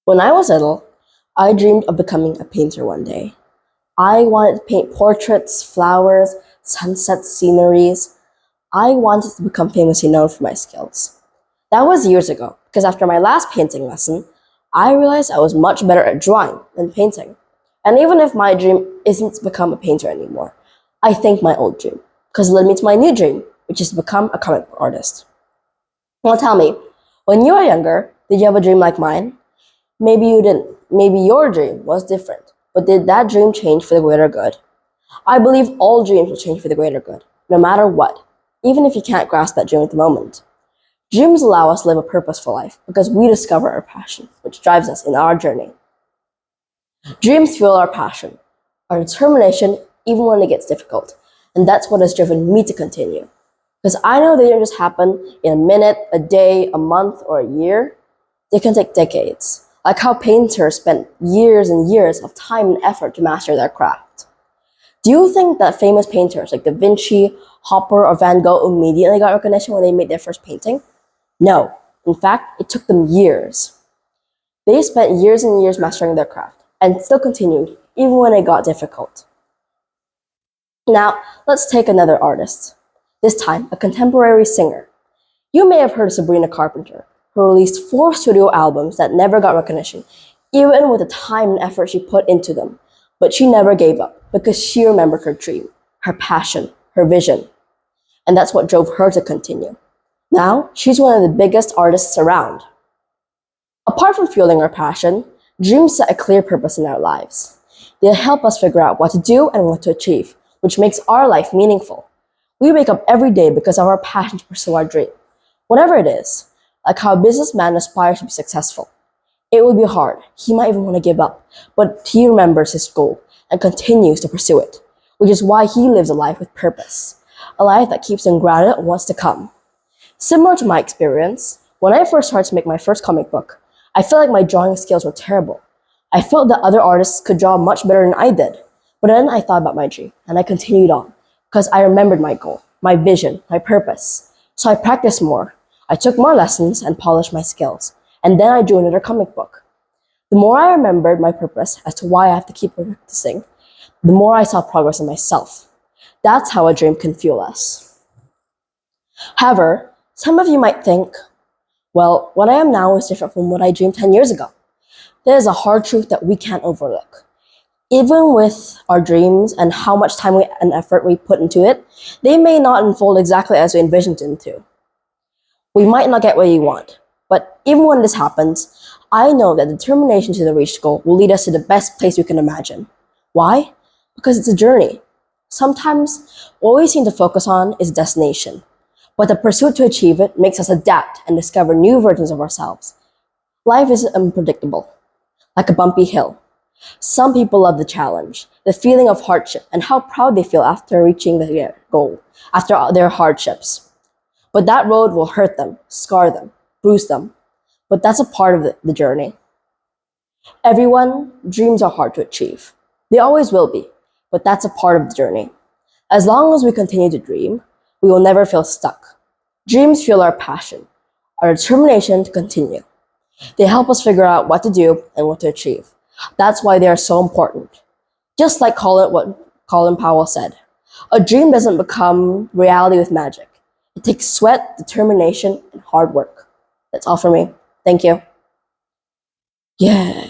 When I was little, I dreamed of becoming a painter one day. I wanted to paint portraits, flowers, sunsets, sceneries. I wanted to become famously known for my skills. That was years ago, because after my last painting lesson, I realized I was much better at drawing than painting. And even if my dream isn't to become a painter anymore, I thank my old dream, because it led me to my new dream, which is to become a comic book artist. Now tell me, when you were younger, did you have a dream like mine? Maybe you didn't. Maybe your dream was different. But did that dream change for the greater good? I believe all dreams will change for the greater good, no matter what, even if you can't grasp that dream at the moment. Dreams allow us to live a purposeful life because we discover our passion, which drives us in our journey. Dreams fuel our passion, our determination, even when it gets difficult. And that's what has driven me to continue. Because I know they don't just happen in a minute, a day, a month, or a year. They can take decades, like how painters spent years and years of time and effort to master their craft. Do you think that famous painters like Da Vinci, Hopper, or Van Gogh immediately got recognition when they made their first painting? No. In fact, it took them years. They spent years and years mastering their craft and still continued even when it got difficult. Now, let's take another artist, this time a contemporary singer. You may have heard of Sabrina Carpenter, who released 4 studio albums that never got recognition, even with the time and effort she put into them. But she never gave up because she remembered her dream, her passion, her vision. And that's what drove her to continue. Now, she's one of the biggest artists around. Apart from fueling our passion, dreams set a clear purpose in our lives. They help us figure out what to do and what to achieve, which makes our life meaningful. We wake up every day because of our passion to pursue our dream, whatever it is, like how a businessman aspires to be successful. It will be hard. He might even want to give up, but he remembers his goal and continues to pursue it, which is why he lives a life with purpose, a life that keeps him grounded in what's to come. Similar to my experience, when I first started to make my first comic book, I felt like my drawing skills were terrible. I felt that other artists could draw much better than I did. But then I thought about my dream, and I continued on, because I remembered my goal, my vision, my purpose. So I practiced more. I took more lessons and polished my skills. And then I drew another comic book. The more I remembered my purpose as to why I have to keep practicing, the more I saw progress in myself. That's how a dream can fuel us. However, some of you might think, well, what I am now is different from what I dreamed 10 years ago. There is a hard truth that we can't overlook. Even with our dreams and how much time and effort we put into it, they may not unfold exactly as we envisioned them to. We might not get what we want, but even when this happens, I know that determination to the reached goal will lead us to the best place we can imagine. Why? Because it's a journey. Sometimes what we seem to focus on is destination, but the pursuit to achieve it makes us adapt and discover new versions of ourselves. Life is unpredictable, like a bumpy hill. Some people love the challenge, the feeling of hardship, and how proud they feel after reaching their goal, after their hardships. But that road will hurt them, scar them, bruise them. But that's a part of the journey. Everyone, dreams are hard to achieve. They always will be, but that's a part of the journey. As long as we continue to dream, we will never feel stuck. Dreams fuel our passion, our determination to continue. They help us figure out what to do and what to achieve. That's why they are so important. Just like what Colin Powell said, a dream doesn't become reality with magic. It takes sweat, determination, and hard work. That's all for me. Thank you. Yeah.